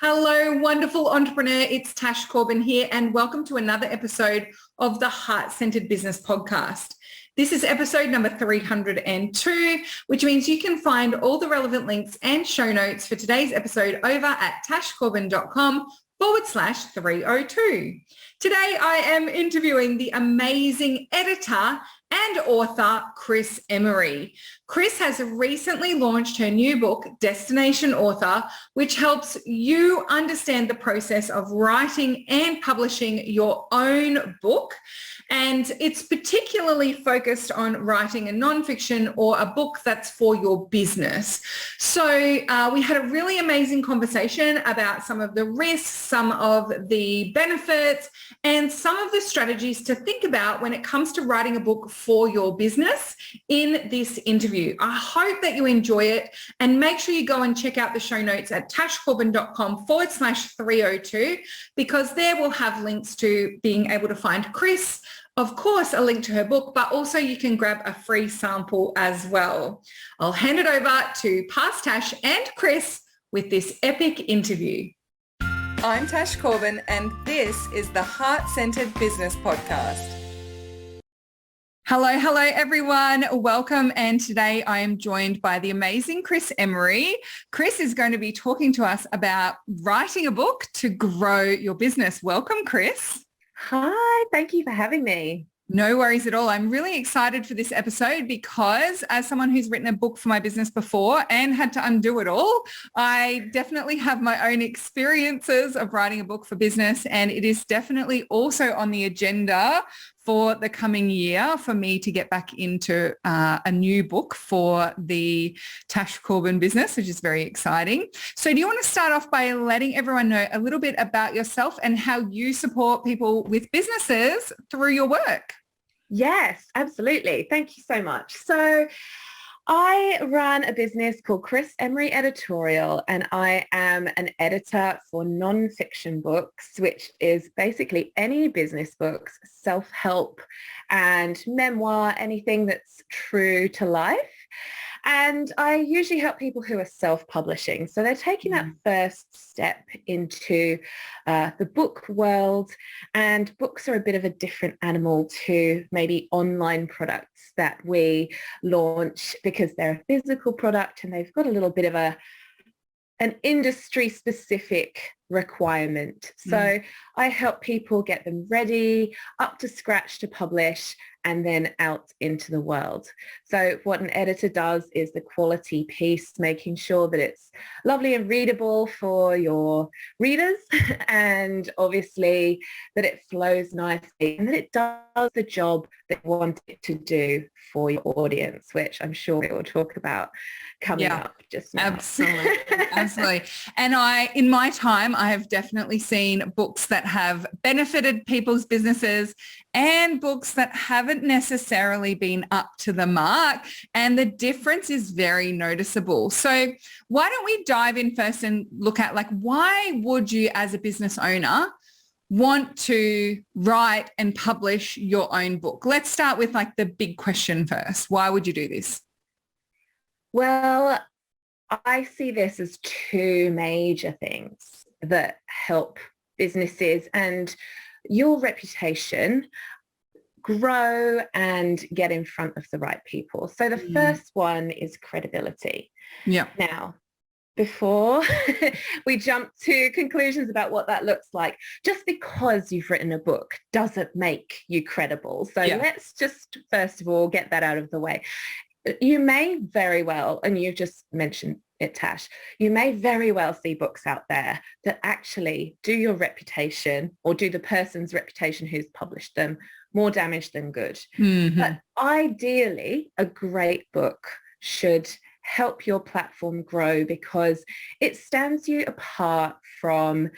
Hello, wonderful entrepreneur. It's Tash Corbin here, and welcome to another episode of the Heart-Centered Business Podcast. This is episode number 302, which means you can find all the relevant links and show notes for today's episode over at tashcorbin.com/302. Today, I am interviewing the amazing editor and author, Kris Emery. Kris has recently launched her new book, Destination Author, which helps you understand the process of writing and publishing your own book. And it's particularly focused on writing a nonfiction or a book that's for your business. So we had a really amazing conversation about some of the risks, some of the benefits, and some of the strategies to think about when it comes to writing a book for your business in this interview. I hope that you enjoy it, and make sure you go and check out the show notes at tashcorbin.com/302, because there we'll have links to being able to find Kris, of course, a link to her book, but also you can grab a free sample as well. I'll hand it over to past Tash and Kris with this epic interview. I'm Tash Corbin, and this is the Heart-Centered Business Podcast. Hello, everyone. Welcome. And today I am joined by the amazing Kris Emery. Kris is going to be talking to us about writing a book to grow your business. Welcome, Kris. Hi, thank you for having me. No worries at all. I'm really excited for this episode because as someone who's written a book for my business before and had to undo it all, I definitely have my own experiences of writing a book for business, and it is definitely also on the agenda for the coming year for me to get back into a new book for the Tash Corbin business, which is very exciting. So do you want to start off by letting everyone know a little bit about yourself and how you support people with businesses through your work? Yes, absolutely. Thank you so much. So I run a business called Kris Emery Editorial, and I am an editor for nonfiction books, which is basically any business books, self-help and memoir, anything that's true to life. And I usually help people who are self-publishing. So they're taking that first step into the book world, and books are a bit of a different animal to maybe online products that we launch, because they're a physical product and they've got a little bit of an industry specific requirement. So I help people get them ready, up to scratch to publish, and then out into the world. So what an editor does is the quality piece, making sure that it's lovely and readable for your readers, and obviously that it flows nicely and that it does the job that you want it to do for your audience, which I'm sure we will talk about coming up just now. Absolutely. And in my time, I have definitely seen books that have benefited people's businesses and books that haven't necessarily been up to the mark. And the difference is very noticeable. So why don't we dive in first and look at, like, why would you as a business owner want to write and publish your own book? Let's start with like the big question first. Why would you do this? Well, I see this as two major things that help businesses and your reputation grow and get in front of the right people. So the first one is credibility. Yeah. Now, before we jump to conclusions about what that looks like, just because you've written a book doesn't make you credible. So let's just first of all get that out of the way. You may very well, and you've just mentioned it, Tash, you may very well see books out there that actually do your reputation, or do the person's reputation who's published them, more damage than good. But ideally, a great book should help your platform grow, because it stands you apart from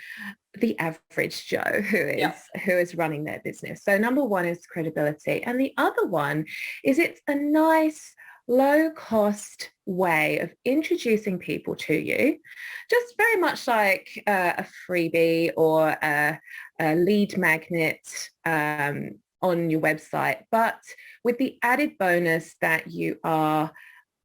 the average Joe who is running their business. So number one is credibility. And the other one is it's a nice low-cost way of introducing people to you, just very much like a freebie or a lead magnet on your website, but with the added bonus that you are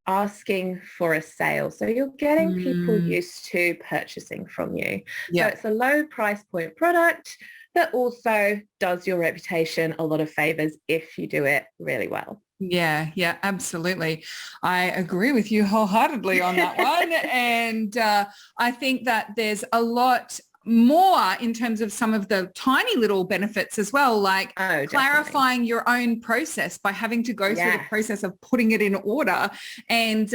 asking for a sale. So you're getting people Mm. used to purchasing from you. So Yeah. it's a low price point product that also does your reputation a lot of favors if you do it really well. Yeah, yeah, absolutely. I agree with you wholeheartedly on that one. And I think that there's a lot more in terms of some of the tiny little benefits as well, like Oh, clarifying your own process by having to go through the process of putting it in order and,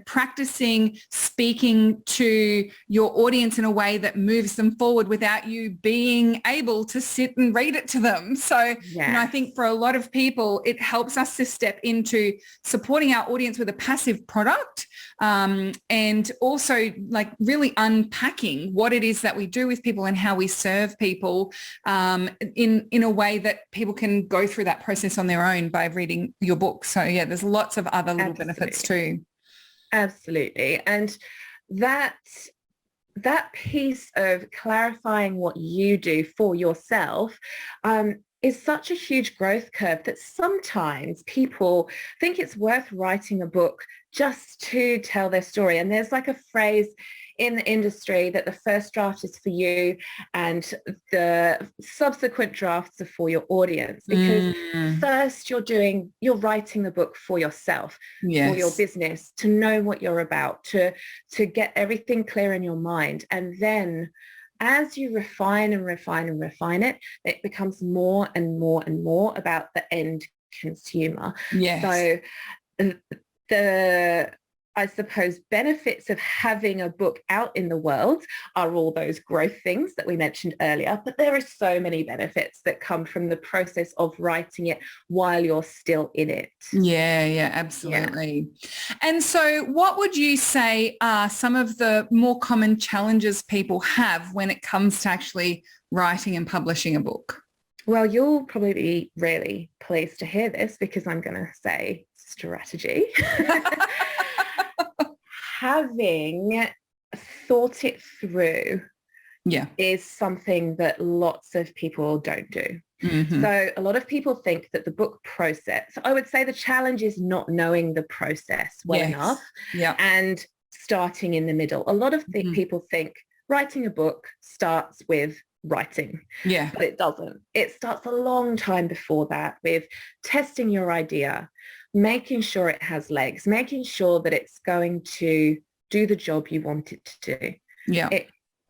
practicing speaking to your audience in a way that moves them forward without you being able to sit and read it to them. So, I think for a lot of people, it helps us to step into supporting our audience with a passive product, and also like really unpacking what it is that we do with people and how we serve people, in a way that people can go through that process on their own by reading your book. So yeah, there's lots of other little benefits too. Absolutely. And that piece of clarifying what you do for yourself, is such a huge growth curve that sometimes people think it's worth writing a book just to tell their story. And there's like a phrase in the industry that the first draft is for you and the subsequent drafts are for your audience, because first you're writing the book for yourself, for your business, to know what you're about, to get everything clear in your mind. And then as you refine and refine and refine it, it becomes more and more and more about the end consumer. So the I suppose benefits of having a book out in the world are all those growth things that we mentioned earlier, but there are so many benefits that come from the process of writing it while you're still in it. Yeah, absolutely. Yeah. And so what would you say are some of the more common challenges people have when it comes to actually writing and publishing a book? Well, you'll probably be really pleased to hear this because I'm going to say strategy. Having thought it through is something that lots of people don't do. So a lot of people think that the book process, I would say the challenge is not knowing the process well enough and starting in the middle. A lot of people think writing a book starts with writing, but it doesn't. It starts a long time before that with testing your idea, making sure it has legs, making sure that it's going to do the job you want it to do.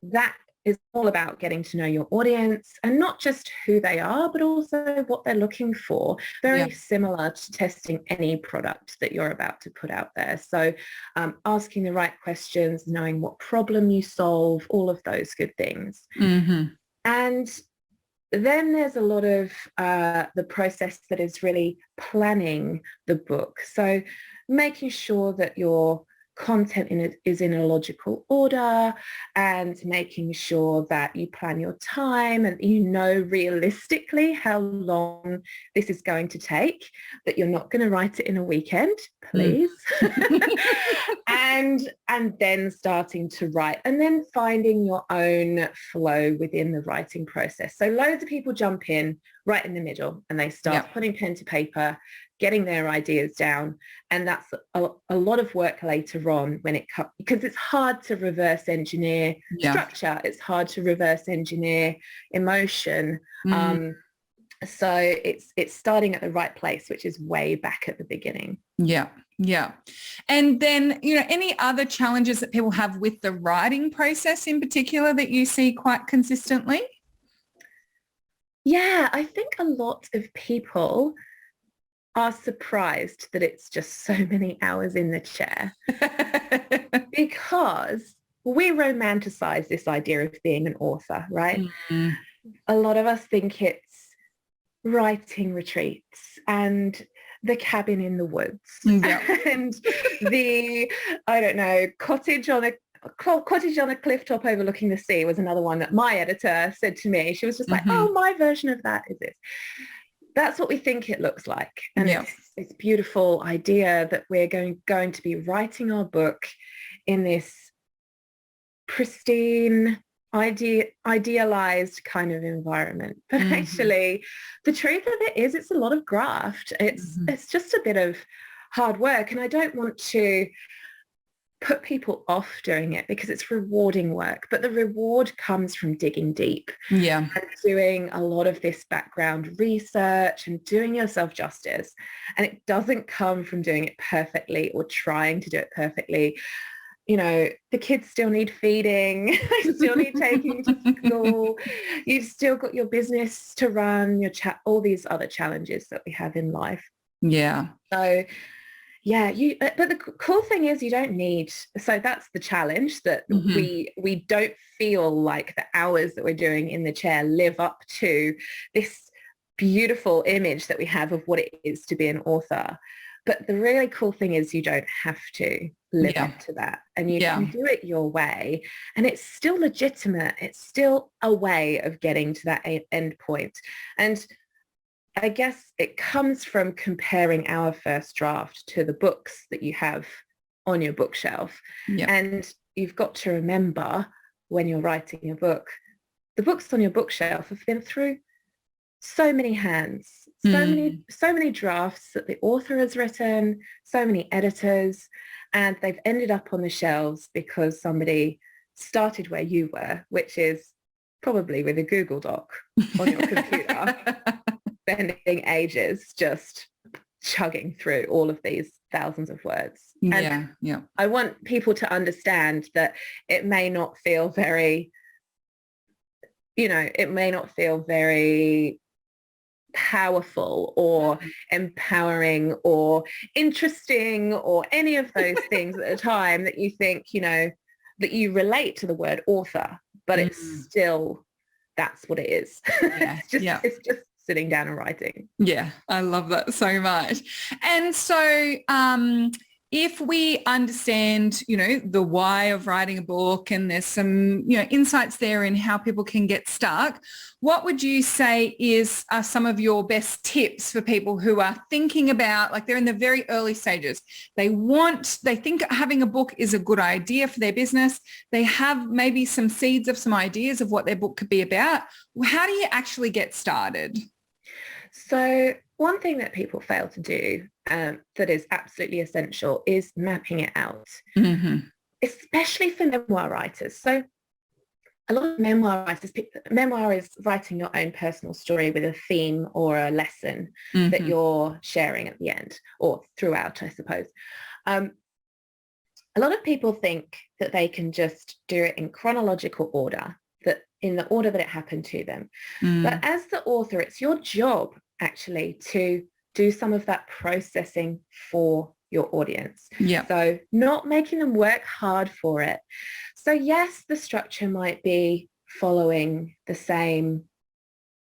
That is all about getting to know your audience, and not just who they are, but also what they're looking for. Very similar to testing any product that you're about to put out there. So asking the right questions, knowing what problem you solve, all of those good things. And then there's a lot of the process that is really planning the book. So making sure that your content is in a logical order, and making sure that you plan your time and you know realistically how long this is going to take, that you're not going to write it in a weekend, please. and then starting to write, and then finding your own flow within the writing process. So loads of people jump in right in the middle and they start putting pen to paper, getting their ideas down, and that's a lot of work later on when it comes, because it's hard to reverse engineer structure, it's hard to reverse engineer emotion. So it's starting at the right place, which is way back at the beginning. And then, any other challenges that people have with the writing process in particular that you see quite consistently? I think a lot of people are surprised that it's just so many hours in the chair because we romanticize this idea of being an author, right? A lot of us think it's writing retreats and the cabin in the woods and the, I don't know, cottage on a cliff top overlooking the sea was another one that my editor said to me. She was just like, oh, my version of that is this. That's what we think it looks like. And it's this beautiful idea that we're going to be writing our book in this pristine, idealized kind of environment. But actually, the truth of it is it's a lot of graft. It's just a bit of hard work, and I don't want to put people off doing it because it's rewarding work, but the reward comes from digging deep Yeah. and doing a lot of this background research and doing yourself justice. And it doesn't come from doing it perfectly or trying to do it perfectly. You know, the kids still need feeding, they still need taking to school. You've still got your business to run, all these other challenges that we have in life. Yeah. So yeah, but the cool thing is you don't need, so that's the challenge, that we don't feel like the hours that we're doing in the chair live up to this beautiful image that we have of what it is to be an author. But the really cool thing is you don't have to live up to that, and you can do it your way, and it's still legitimate. It's still a way of getting to that end point. And I guess it comes from comparing our first draft to the books that you have on your bookshelf. Yep. And you've got to remember, when you're writing a book, the books on your bookshelf have been through so many hands, so many drafts that the author has written, so many editors, and they've ended up on the shelves because somebody started where you were, which is probably with a Google Doc on your computer. Spending ages just chugging through all of these thousands of words. And I want people to understand that it may not feel very, it may not feel very powerful or empowering or interesting or any of those things at a time that you think, that you relate to the word author, but it's still, that's what it is. It's just sitting down and writing. Yeah, I love that so much. And so if we understand, the why of writing a book, and there's some, insights there in how people can get stuck, what would you say are some of your best tips for people who are thinking about, like, they're in the very early stages. They think having a book is a good idea for their business. They have maybe some seeds of some ideas of what their book could be about. How do you actually get started? So one thing that people fail to do that is absolutely essential is mapping it out, especially for memoir writers. So a lot of memoir writers, memoir is writing your own personal story with a theme or a lesson that you're sharing at the end, or throughout, I suppose. A lot of people think that they can just do it in chronological order, that in the order that it happened to them. But as the author, it's your job actually to do some of that processing for your audience. So not making them work hard for it. So yes, the structure might be following the same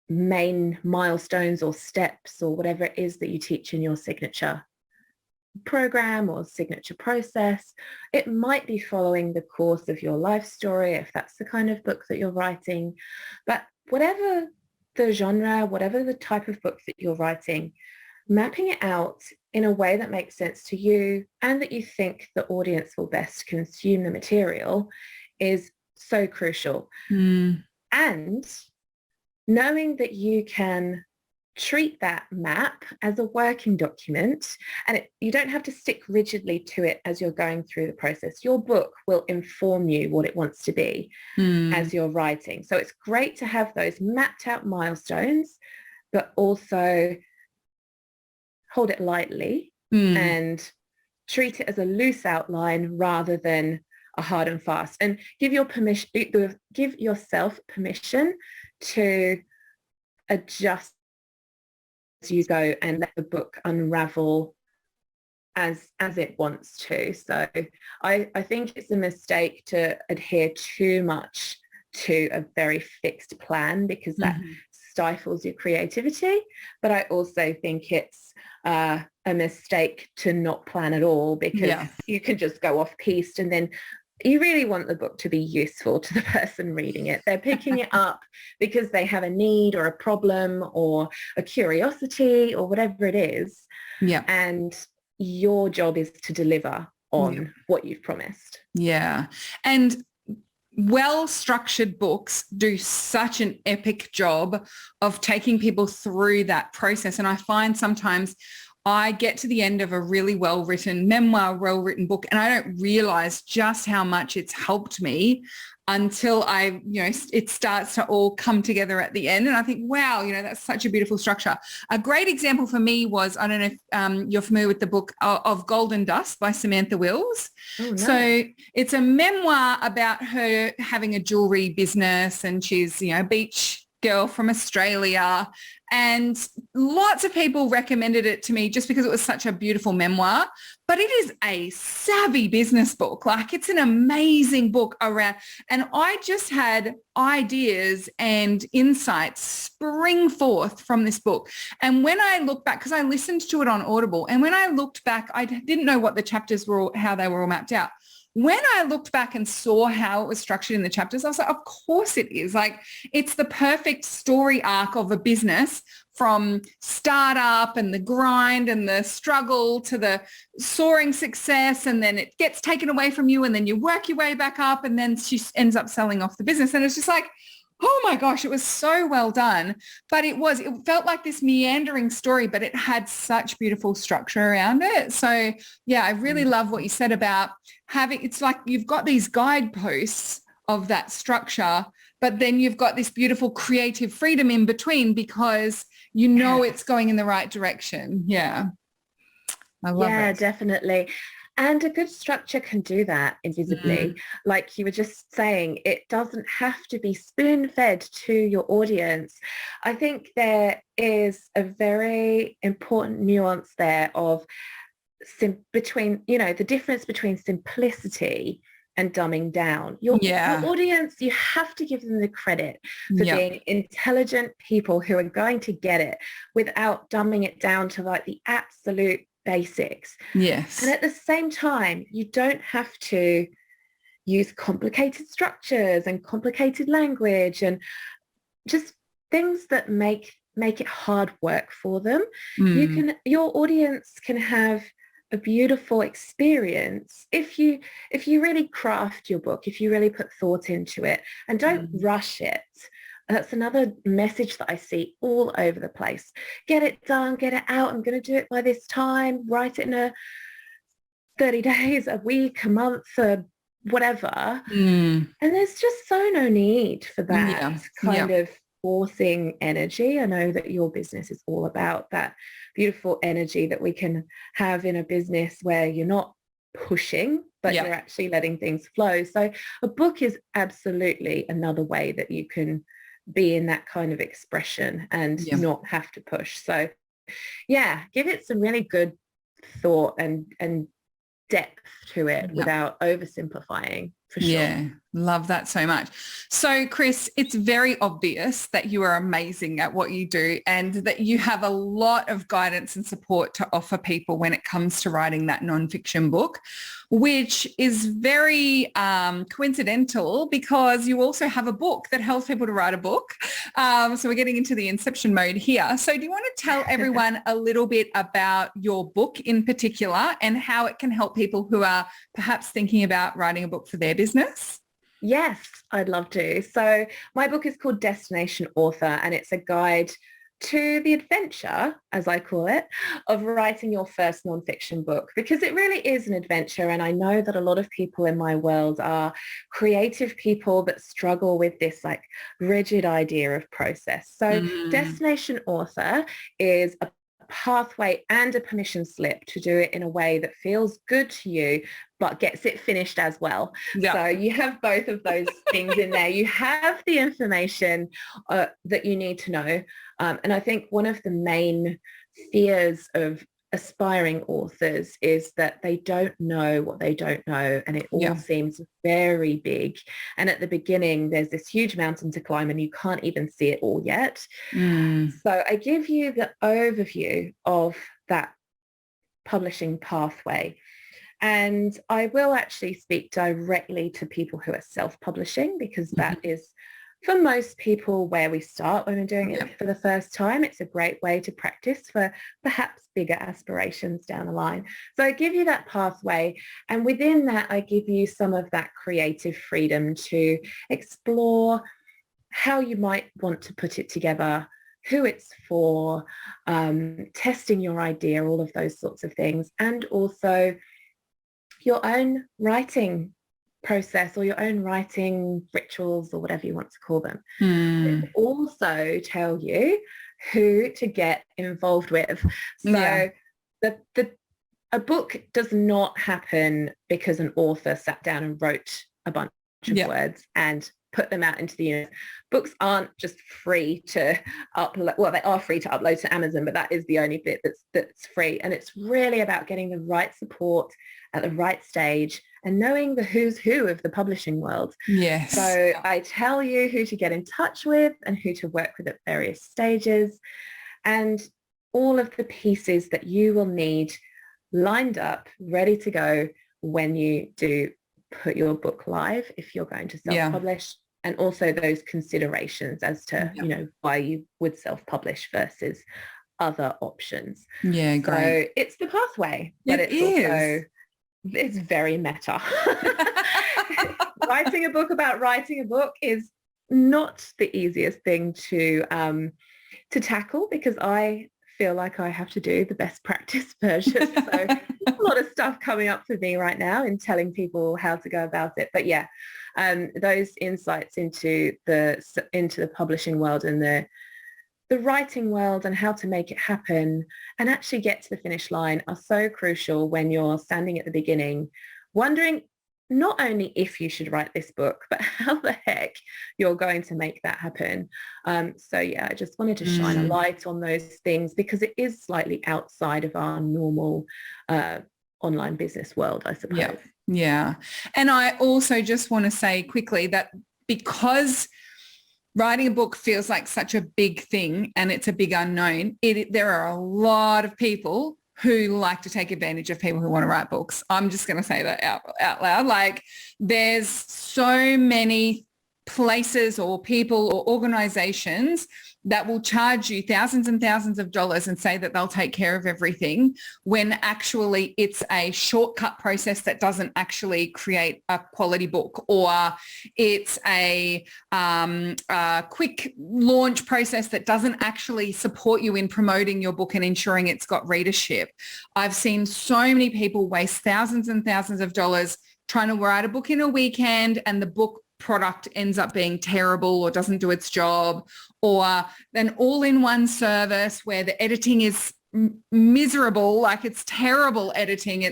main milestones or steps or whatever it is that you teach in your signature program or signature process. It might be following the course of your life story if that's the kind of book that you're writing. But whatever the genre, whatever the type of book that you're writing, mapping it out in a way that makes sense to you and that you think the audience will best consume the material is so crucial. And knowing that you can treat that map as a working document, and you don't have to stick rigidly to it as you're going through the process. Your book will inform you what it wants to be as you're writing. So it's great to have those mapped out milestones, but also hold it lightly and treat it as a loose outline rather than a hard and fast. And give yourself permission to adjust as you go and let the book unravel as it wants to. So I think it's a mistake to adhere too much to a very fixed plan, because that stifles your creativity. But I also think it's a mistake to not plan at all, because you can just go off piste, and then you really want the book to be useful to the person reading it. They're picking it up because they have a need or a problem or a curiosity or whatever it is. And your job is to deliver on what you've promised. And well-structured books do such an epic job of taking people through that process. And I find sometimes I get to the end of a really well-written memoir, well-written book, and I don't realize just how much it's helped me until it starts to all come together at the end. And I think, wow, that's such a beautiful structure. A great example for me was, I don't know if you're familiar with the book of Golden Dust by Samantha Wills. Oh, no. So it's a memoir about her having a jewelry business, and she's, a beach girl from Australia. And lots of people recommended it to me just because it was such a beautiful memoir. But it is a savvy business book. Like, it's an amazing book around. And I just had ideas and insights spring forth from this book. And when I look back, because I listened to it on Audible, and when I looked back, I didn't know what the chapters were, how they were all mapped out. When I looked back and saw how it was structured in the chapters, I was like, of course it is. Like, it's the perfect story arc of a business, from startup and the grind and the struggle to the soaring success. And then it gets taken away from you, and then you work your way back up, and then she ends up selling off the business. And it's just like, oh my gosh, it was so well done. But it felt like this meandering story, but it had such beautiful structure around it. So yeah, I really love what you said about it's like you've got these guideposts of that structure, but then you've got this beautiful creative freedom in between, because it's going in the right direction. Yeah. I love it. Yeah, definitely. And a good structure can do that invisibly. Like you were just saying, it doesn't have to be spoon-fed to your audience. I think there is a very important nuance there of between, the difference between simplicity and dumbing down. Your audience, you have to give them the credit for being intelligent people who are going to get it without dumbing it down to like the absolute basics. Yes. And at the same time, you don't have to use complicated structures and complicated language and just things that make it hard work for them. Your audience can have a beautiful experience if you really craft your book, if you really put thought into it and don't rush it. That's another message that I see all over the place. Get it done, get it out. I'm going to do it by this time. Write it in 30 days, a week, a month, or whatever. And there's just no need for that kind of forcing energy. I know that your business is all about that beautiful energy that we can have in a business where you're not pushing, but you're actually letting things flow. So a book is absolutely another way that you can be in that kind of expression and not have to push. So give it some really good thought and depth to it without oversimplifying, for sure. Yeah, love that so much. So Kris, it's very obvious that you are amazing at what you do, and that you have a lot of guidance and support to offer people when it comes to writing that nonfiction book, which is very coincidental, because you also have a book that helps people to write a book. So we're getting into the inception mode here. So do you want to tell everyone a little bit about your book in particular, and how it can help people who are perhaps thinking about writing a book for their business? Yes, I'd love to. So my book is called Destination Author, and it's a guide to the adventure, as I call it, of writing your first nonfiction book, because it really is an adventure. And I know that a lot of people in my world are creative people that struggle with this like rigid idea of process. So Destination Author is a pathway and a permission slip to do it in a way that feels good to you, but gets it finished as well. So you have both of those things in there. You have the information that you need to know. And I think one of the main fears of aspiring authors is that they don't know what they don't know, and it all seems very big. And at the beginning, there's this huge mountain to climb, and you can't even see it all yet. So I give you the overview of that publishing pathway. And I will actually speak directly to people who are self-publishing, because that is, for most people, where we start when we're doing it for the first time. It's a great way to practice for perhaps bigger aspirations down the line. So I give you that pathway, and within that, I give you some of that creative freedom to explore how you might want to put it together who it's for, testing your idea, all of those sorts of things, and also your own writing process or your own writing rituals or whatever you want to call them. It also tell you who to get involved with. So a book does not happen because an author sat down and wrote a bunch of words and put them out into the universe. Books aren't just free to upload. Well, they are free to upload to Amazon, but that is the only bit that's free. And it's really about getting the right support at the right stage and knowing the who's who of the publishing world. Yes. So I tell you who to get in touch with and who to work with at various stages, and all of the pieces that you will need lined up, ready to go when you do put your book live, if you're going to self-publish, and also those considerations as to, you know, why you would self-publish versus other options. Yeah, great. So it's the pathway, but it's very meta. Writing a book about writing a book is not the easiest thing to tackle, because I feel like I have to do the best practice version. So a lot of stuff coming up for me right now in telling people how to go about it. But yeah, those insights into the publishing world and the writing world and how to make it happen and actually get to the finish line are so crucial when you're standing at the beginning, wondering not only if you should write this book, but how the heck you're going to make that happen. So yeah, I just wanted to shine a light on those things because it is slightly outside of our normal online business world, I suppose. Yeah. And I also just want to say quickly that because writing a book feels like such a big thing and it's a big unknown, there are a lot of people who like to take advantage of people who want to write books. I'm just going to say that out loud. Like, there's so many places or people or organizations that will charge you thousands and thousands of dollars and say that they'll take care of everything, when actually it's a shortcut process that doesn't actually create a quality book, or it's a quick launch process that doesn't actually support you in promoting your book and ensuring it's got readership. I've seen so many people waste thousands and thousands of dollars trying to write a book in a weekend, and the book product ends up being terrible or doesn't do its job, or an all-in-one service where the editing is miserable, like it's terrible editing.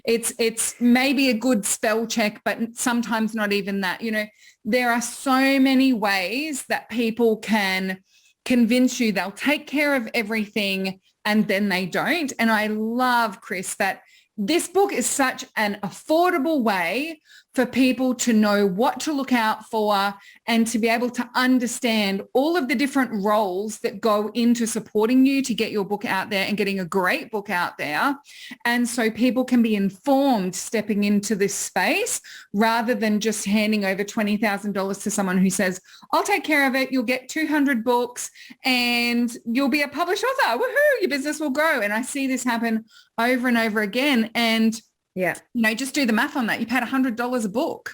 It's maybe a good spell check, but sometimes not even that. You know, there are so many ways that people can convince you they'll take care of everything and then they don't. And I love, Kris, that this book is such an affordable way for people to know what to look out for and to be able to understand all of the different roles that go into supporting you to get your book out there and getting a great book out there. And so people can be informed stepping into this space rather than just handing over $20,000 to someone who says, I'll take care of it. You'll get 200 books and you'll be a published author. Woohoo, your business will grow. And I see this happen over and over again. And you know, just do the math on that. You paid $100 a book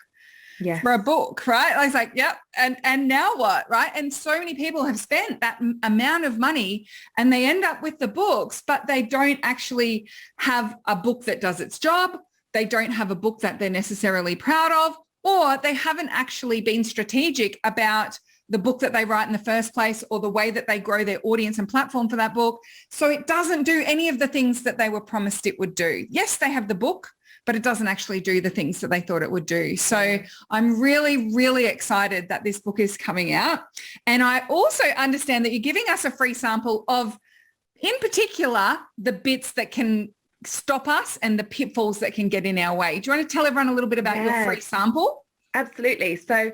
for a book, right? I was like, yep. And now what, right? And so many people have spent that amount of money and they end up with the books, but they don't actually have a book that does its job. They don't have a book that they're necessarily proud of, or they haven't actually been strategic about the book that they write in the first place or the way that they grow their audience and platform for that book. So it doesn't do any of the things that they were promised it would do. Yes, they have the book, but it doesn't actually do the things that they thought it would do. So I'm really, really excited that this book is coming out. And I also understand that you're giving us a free sample of, in particular, the bits that can stop us and the pitfalls that can get in our way. Do you want to tell everyone a little bit about your free sample? Absolutely. So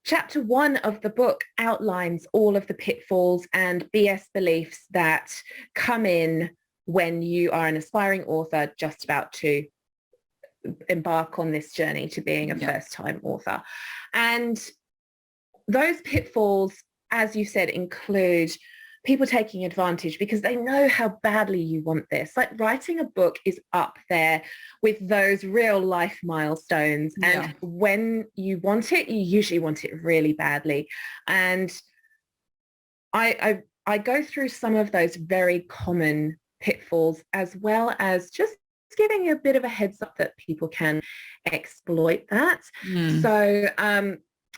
Chapter 1 of the book outlines all of the pitfalls and BS beliefs that come in when you are an aspiring author just about to embark on this journey to being a first-time author. And those pitfalls, as you said, include people taking advantage because they know how badly you want this. Like, writing a book is up there with those real life milestones. And when you want it, you usually want it really badly. And I I go through some of those very common pitfalls, as well as just giving you a bit of a heads up that people can exploit that. So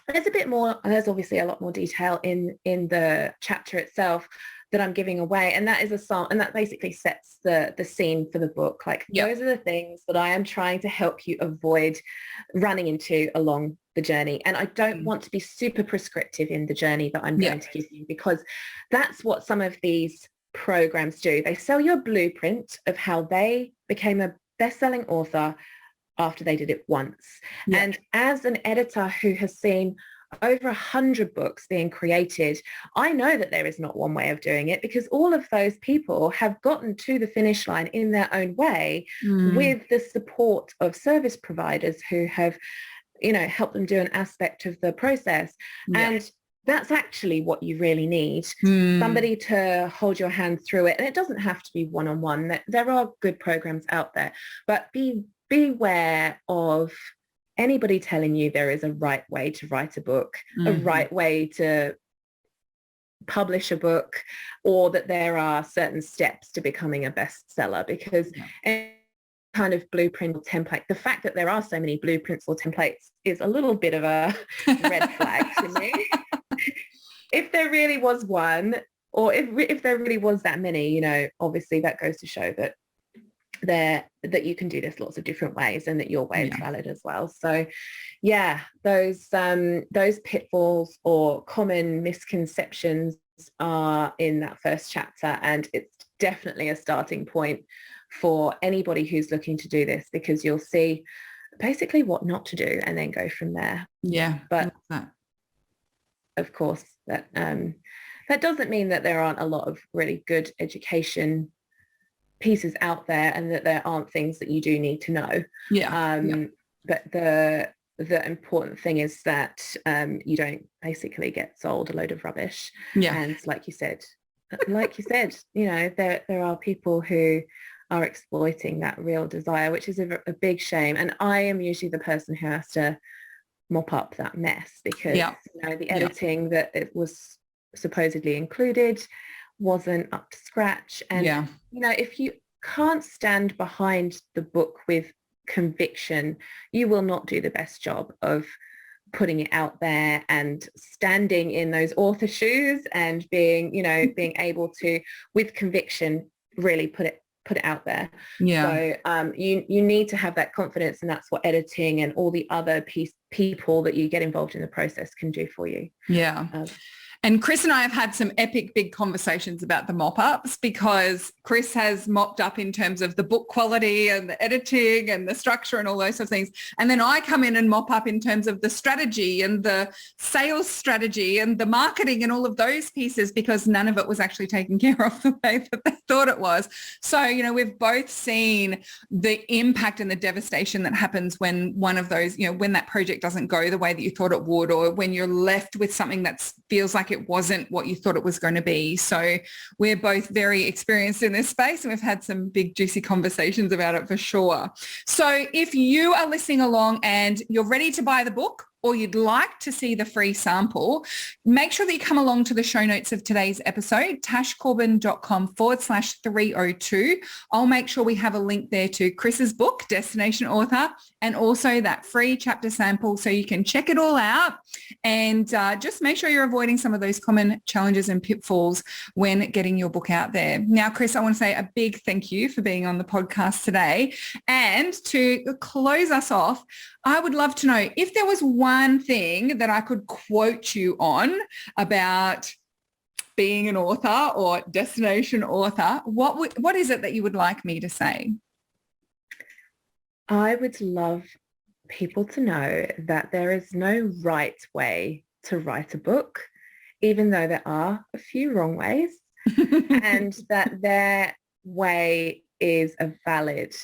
there's a bit more, there's obviously a lot more detail in the chapter itself that I'm giving away, and that is a song, and that basically sets the scene for the book. Like, those are the things that I am trying to help you avoid running into along the journey. And I don't want to be super prescriptive in the journey that I'm going to give you, because that's what some of these programs do. They sell you a blueprint of how they became a best-selling author after they did it once. And as an editor who has seen over 100 books being created, I know that there is not one way of doing it, because all of those people have gotten to the finish line in their own way with the support of service providers who have, you know, helped them do an aspect of the process. And that's actually what you really need. Somebody to hold your hand through it. And it doesn't have to be one-on-one. There are good programs out there, but beware of anybody telling you there is a right way to write a book, a right way to publish a book, or that there are certain steps to becoming a bestseller, because any kind of blueprint or template, the fact that there are so many blueprints or templates is a little bit of a red flag to me. If there really was one, or if there really was that many, you know, obviously that goes to show that that you can do this lots of different ways, and that your way is valid as well. So those pitfalls or common misconceptions are in that first chapter, and it's definitely a starting point for anybody who's looking to do this, because you'll see basically what not to do and then go from there. But of course that doesn't mean that there aren't a lot of really good education pieces out there, and that there aren't things that you do need to know. But the important thing is that you don't basically get sold a load of rubbish. And like you said, you know, there are people who are exploiting that real desire, which is a big shame. And I am usually the person who has to mop up that mess, because you know, the editing that it was supposedly included wasn't up to scratch. And you know, if you can't stand behind the book with conviction, you will not do the best job of putting it out there and standing in those author shoes and being, you know, being able to, with conviction, really put it out there. So you need to have that confidence, and that's what editing and all the other people that you get involved in the process can do for you. And Kris and I have had some epic big conversations about the mop-ups, because Kris has mopped up in terms of the book quality and the editing and the structure and all those sorts of things. And then I come in and mop up in terms of the strategy and the sales strategy and the marketing and all of those pieces, because none of it was actually taken care of the way that they thought it was. So, you know, we've both seen the impact and the devastation that happens when one of those, you know, when that project doesn't go the way that you thought it would, or when you're left with something that feels like it wasn't what you thought it was going to be. So we're both very experienced in this space, and we've had some big juicy conversations about it for sure. So if you are listening along and you're ready to buy the book, or you'd like to see the free sample, make sure that you come along to the show notes of today's episode, tashcorbin.com/302. I'll make sure we have a link there to Kris's book, Destination Author, and also that free chapter sample, so you can check it all out, and just make sure you're avoiding some of those common challenges and pitfalls when getting your book out there. Now, Kris, I want to say a big thank you for being on the podcast today. And to close us off, I would love to know if there was one thing that I could quote you on about being an author or destination author, what is it that you would like me to say? I would love people to know that there is no right way to write a book, even though there are a few wrong ways, and that their way is a valid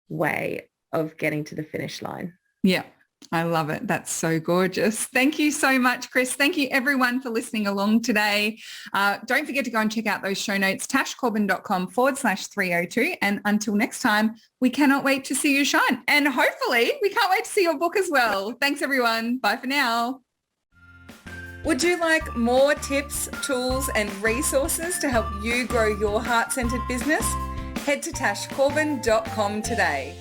way of getting to the finish line. Yeah, I love it. That's so gorgeous. Thank you so much, Kris. Thank you everyone for listening along today. Don't forget to go and check out those show notes, tashcorbin.com/302. And until next time, we cannot wait to see you shine. And hopefully we can't wait to see your book as well. Thanks everyone. Bye for now. Would you like more tips, tools and resources to help you grow your heart-centered business? Head to tashcorbin.com today.